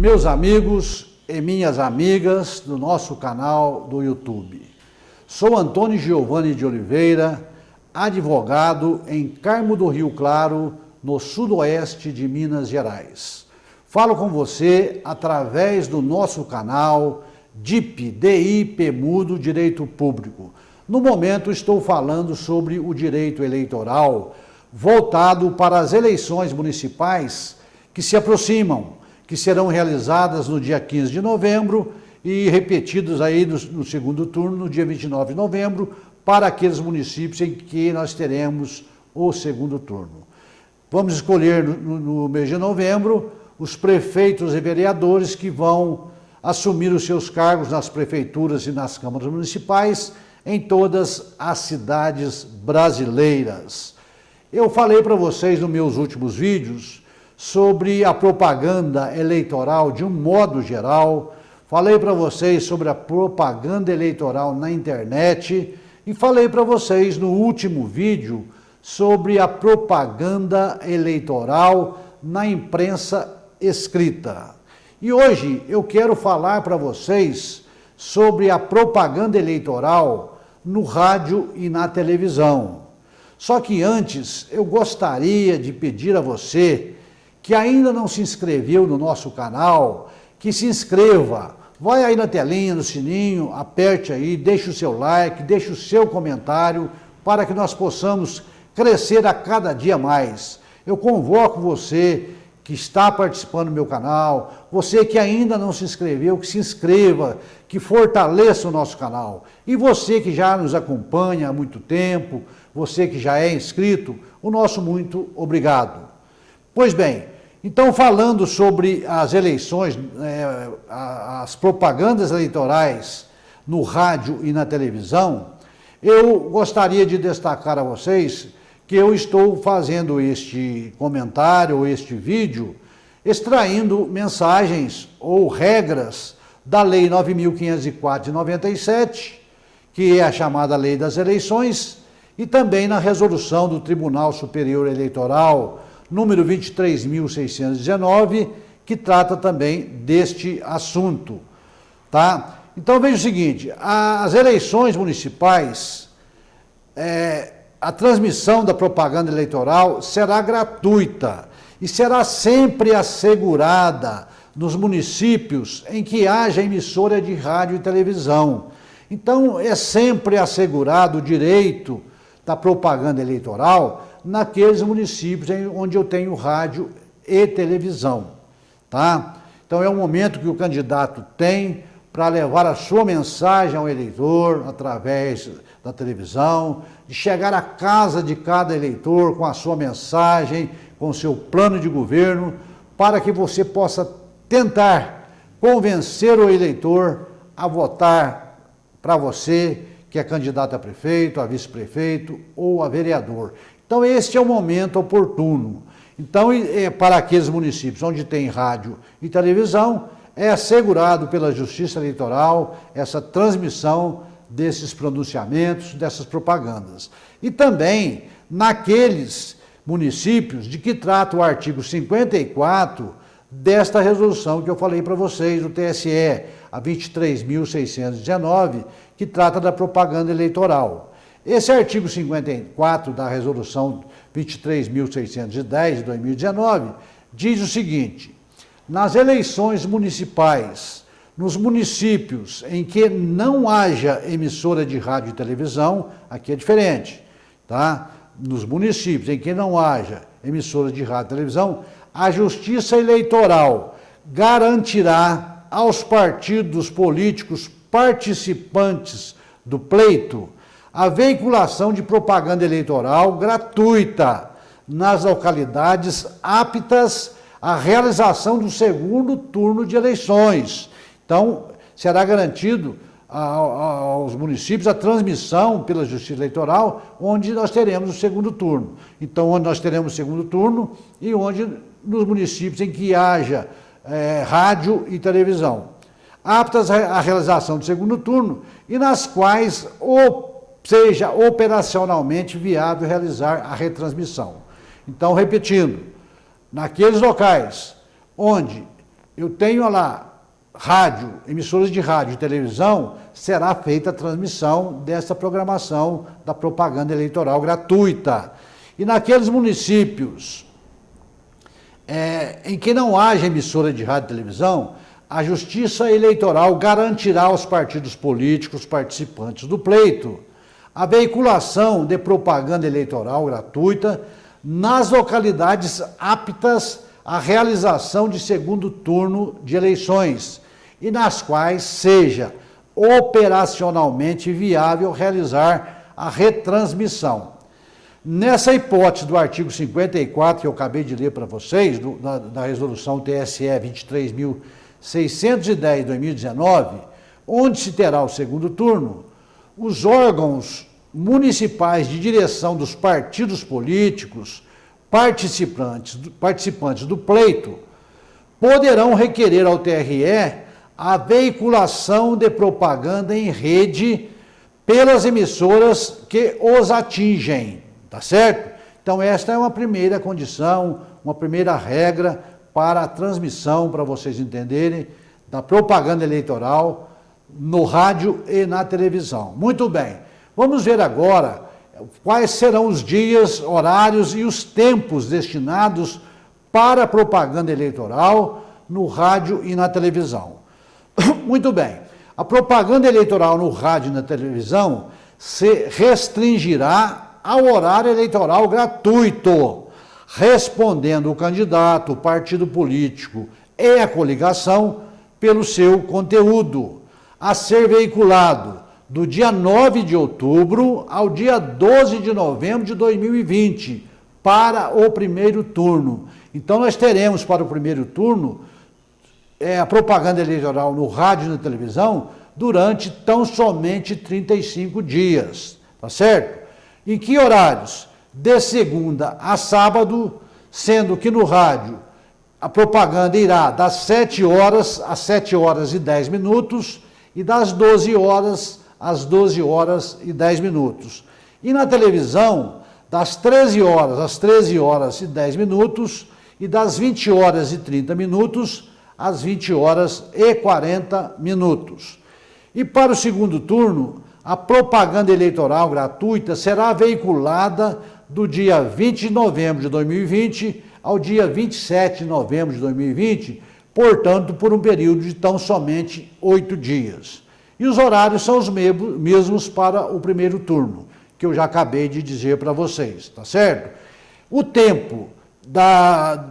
Meus amigos e minhas amigas do nosso canal do YouTube. Sou Antônio Giovanni de Oliveira, advogado em Carmo do Rio Claro, no sudoeste de Minas Gerais. Falo com você através do nosso canal DIP Mudo Direito Público. No momento estou falando sobre o direito eleitoral voltado para as eleições municipais que se aproximam, que serão realizadas no dia 15 de novembro e repetidos aí no segundo turno, no dia 29 de novembro, para aqueles municípios em que nós teremos o segundo turno. Vamos escolher no mês de novembro os prefeitos e vereadores que vão assumir os seus cargos nas prefeituras e nas câmaras municipais em todas as cidades brasileiras. Eu falei para vocês nos meus últimos vídeos sobre a propaganda eleitoral de um modo geral, falei para vocês sobre a propaganda eleitoral na internet e falei para vocês no último vídeo sobre a propaganda eleitoral na imprensa escrita. E hoje eu quero falar para vocês sobre a propaganda eleitoral no rádio e na televisão. Só que antes eu gostaria de pedir a você que ainda não se inscreveu no nosso canal, que se inscreva. Vai aí na telinha, no sininho, aperte aí, deixe o seu like, deixe o seu comentário, para que nós possamos crescer a cada dia mais. Eu convoco você que está participando do meu canal, você que ainda não se inscreveu, que se inscreva, que fortaleça o nosso canal. E você que já nos acompanha há muito tempo, você que já é inscrito, o nosso muito obrigado. Pois bem, então falando sobre as eleições, as propagandas eleitorais no rádio e na televisão, eu gostaria de destacar a vocês que eu estou fazendo este comentário, este vídeo, extraindo mensagens ou regras da Lei 9.504 de 97, que é a chamada Lei das Eleições, e também na resolução do Tribunal Superior Eleitoral, número 23.619, que trata também deste assunto, tá? Então veja o seguinte, as eleições municipais, a transmissão da propaganda eleitoral será gratuita e será sempre assegurada nos municípios em que haja emissora de rádio e televisão. Então é sempre assegurado o direito da propaganda eleitoral naqueles municípios onde eu tenho rádio e televisão, tá? Então é um momento que o candidato tem para levar a sua mensagem ao eleitor através da televisão, de chegar à casa de cada eleitor com a sua mensagem, com o seu plano de governo, para que você possa tentar convencer o eleitor a votar para você, que é candidato a prefeito, a vice-prefeito ou a vereador. Então, este é o momento oportuno. Então, para aqueles municípios onde tem rádio e televisão, é assegurado pela Justiça Eleitoral essa transmissão desses pronunciamentos, dessas propagandas. E também naqueles municípios de que trata o artigo 54 desta resolução que eu falei para vocês, do TSE, a 23.619, que trata da propaganda eleitoral. Esse artigo 54 da resolução 23.610 de 2019 diz o seguinte: nas eleições municipais, nos municípios em que não haja emissora de rádio e televisão, aqui é diferente, tá? Nos municípios em que não haja emissora de rádio e televisão, a Justiça Eleitoral garantirá aos partidos políticos participantes do pleito a veiculação de propaganda eleitoral gratuita nas localidades aptas à realização do segundo turno de eleições. Então, será garantido aos municípios a transmissão pela Justiça Eleitoral, onde nós teremos o segundo turno. Então, onde nós teremos o segundo turno e onde nos municípios em que haja rádio e televisão, aptas à realização do segundo turno e nas quais seja operacionalmente viável realizar a retransmissão. Então, repetindo, naqueles locais onde eu tenho lá rádio, emissoras de rádio e televisão, será feita a transmissão dessa programação da propaganda eleitoral gratuita. E naqueles municípios em que não haja emissora de rádio e televisão, a Justiça Eleitoral garantirá aos partidos políticos participantes do pleito a veiculação de propaganda eleitoral gratuita nas localidades aptas à realização de segundo turno de eleições e nas quais seja operacionalmente viável realizar a retransmissão. Nessa hipótese do artigo 54, que eu acabei de ler para vocês, da resolução TSE 23.610/2019, onde se terá o segundo turno, os órgãos municipais de direção dos partidos políticos participantes do pleito poderão requerer ao TRE a veiculação de propaganda em rede pelas emissoras que os atingem, tá certo? Então esta é uma primeira condição, uma primeira regra para a transmissão, para vocês entenderem, da propaganda eleitoral no rádio e na televisão. Muito bem, vamos ver agora quais serão os dias, horários e os tempos destinados para a propaganda eleitoral no rádio e na televisão. Muito bem, a propaganda eleitoral no rádio e na televisão se restringirá ao horário eleitoral gratuito, respondendo o candidato, o partido político e a coligação pelo seu conteúdo, a ser veiculado do dia 9 de outubro ao dia 12 de novembro de 2020, para o primeiro turno. Então, nós teremos para o primeiro turno a propaganda eleitoral no rádio e na televisão durante tão somente 35 dias, tá certo? Em que horários? De segunda a sábado, sendo que no rádio a propaganda irá das 7 horas às 7 horas e 10 minutos e das 12 horas às 12 horas e 10 minutos. E na televisão, das 13 horas às 13 horas e 10 minutos e das 20 horas e 30 minutos às 20 horas e 40 minutos. E para o segundo turno, a propaganda eleitoral gratuita será veiculada do dia 20 de novembro de 2020 ao dia 27 de novembro de 2020, portanto, por um período de tão somente 8 dias. E os horários são os mesmos para o primeiro turno, que eu já acabei de dizer para vocês, tá certo? O tempo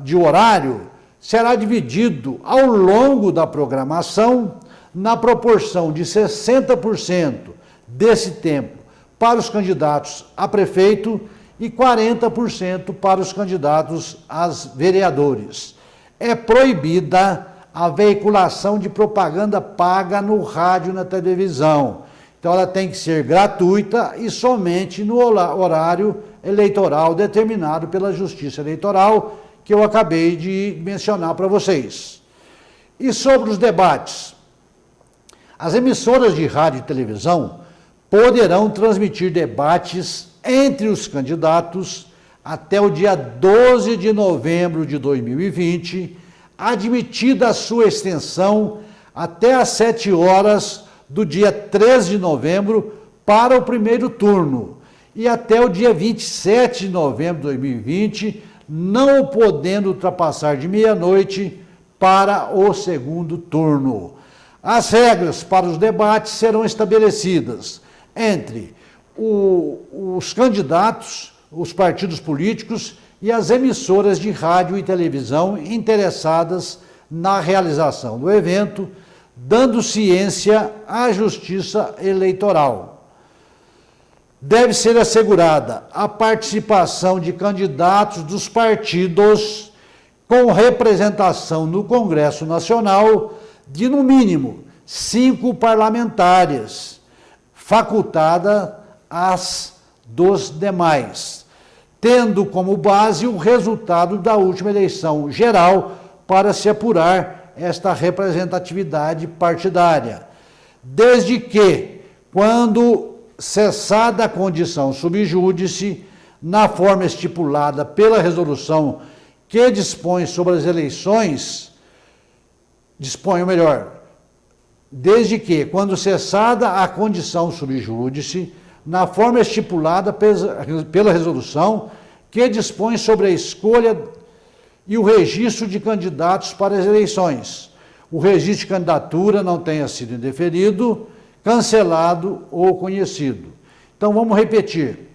de horário será dividido ao longo da programação na proporção de 60% desse tempo para os candidatos a prefeito e 40% para os candidatos a vereadores. É proibida a veiculação de propaganda paga no rádio e na televisão. Então, ela tem que ser gratuita e somente no horário eleitoral determinado pela Justiça Eleitoral, que eu acabei de mencionar para vocês. E sobre os debates? As emissoras de rádio e televisão poderão transmitir debates entre os candidatos até o dia 12 de novembro de 2020, admitida a sua extensão até às 7 horas do dia 13 de novembro para o primeiro turno e até o dia 27 de novembro de 2020, não podendo ultrapassar de meia-noite para o segundo turno. As regras para os debates serão estabelecidas entre os candidatos, os partidos políticos e as emissoras de rádio e televisão interessadas na realização do evento, dando ciência à Justiça Eleitoral. Deve ser assegurada a participação de candidatos dos partidos com representação no Congresso Nacional de, no mínimo, 5 parlamentares, facultada às dos demais, tendo como base o resultado da última eleição geral para se apurar esta representatividade partidária, desde que, quando cessada a condição subjúdice, na forma estipulada pela resolução que dispõe sobre as eleições, dispõe, ou melhor, desde que, quando cessada a condição subjúdice, na forma estipulada pela resolução que dispõe sobre a escolha e o registro de candidatos para as eleições, o registro de candidatura não tenha sido indeferido, cancelado ou conhecido. Então, vamos repetir.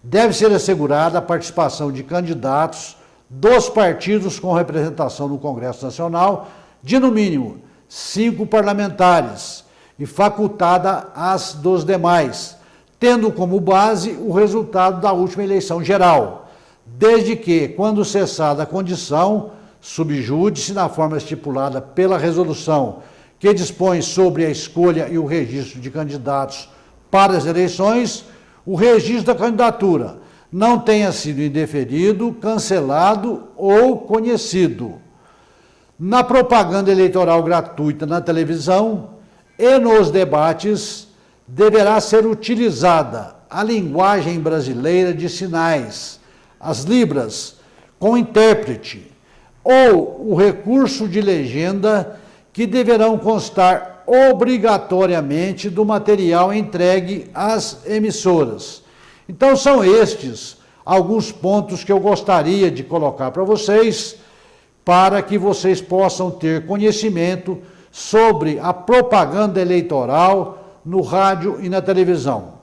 Deve ser assegurada a participação de candidatos dos partidos com representação no Congresso Nacional, de no mínimo 5 parlamentares, e facultada as dos demais, tendo como base o resultado da última eleição geral, desde que, quando cessada a condição subjúdice na forma estipulada pela resolução que dispõe sobre a escolha e o registro de candidatos para as eleições, o registro da candidatura não tenha sido indeferido, cancelado ou conhecido. Na propaganda eleitoral gratuita na televisão e nos debates, deverá ser utilizada a linguagem brasileira de sinais, as libras, com intérprete, ou o recurso de legenda, que deverão constar obrigatoriamente do material entregue às emissoras. Então, são estes alguns pontos que eu gostaria de colocar para vocês, para que vocês possam ter conhecimento sobre a propaganda eleitoral no rádio e na televisão.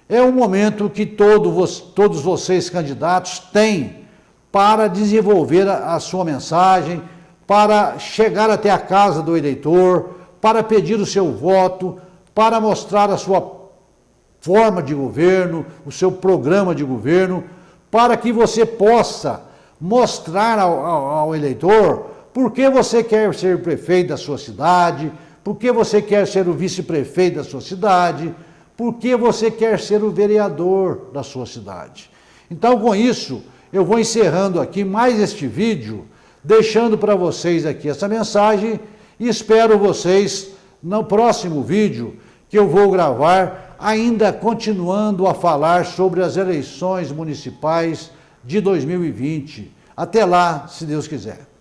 É um momento que todos vocês, candidatos, têm para desenvolver a sua mensagem, para chegar até a casa do eleitor, para pedir o seu voto, para mostrar a sua forma de governo, o seu programa de governo, para que você possa mostrar ao eleitor por que você quer ser prefeito da sua cidade, por que você quer ser o vice-prefeito da sua cidade, por que você quer ser o vereador da sua cidade. Então, com isso, eu vou encerrando aqui mais este vídeo, deixando para vocês aqui essa mensagem e espero vocês no próximo vídeo que eu vou gravar, ainda continuando a falar sobre as eleições municipais de 2020. Até lá, se Deus quiser.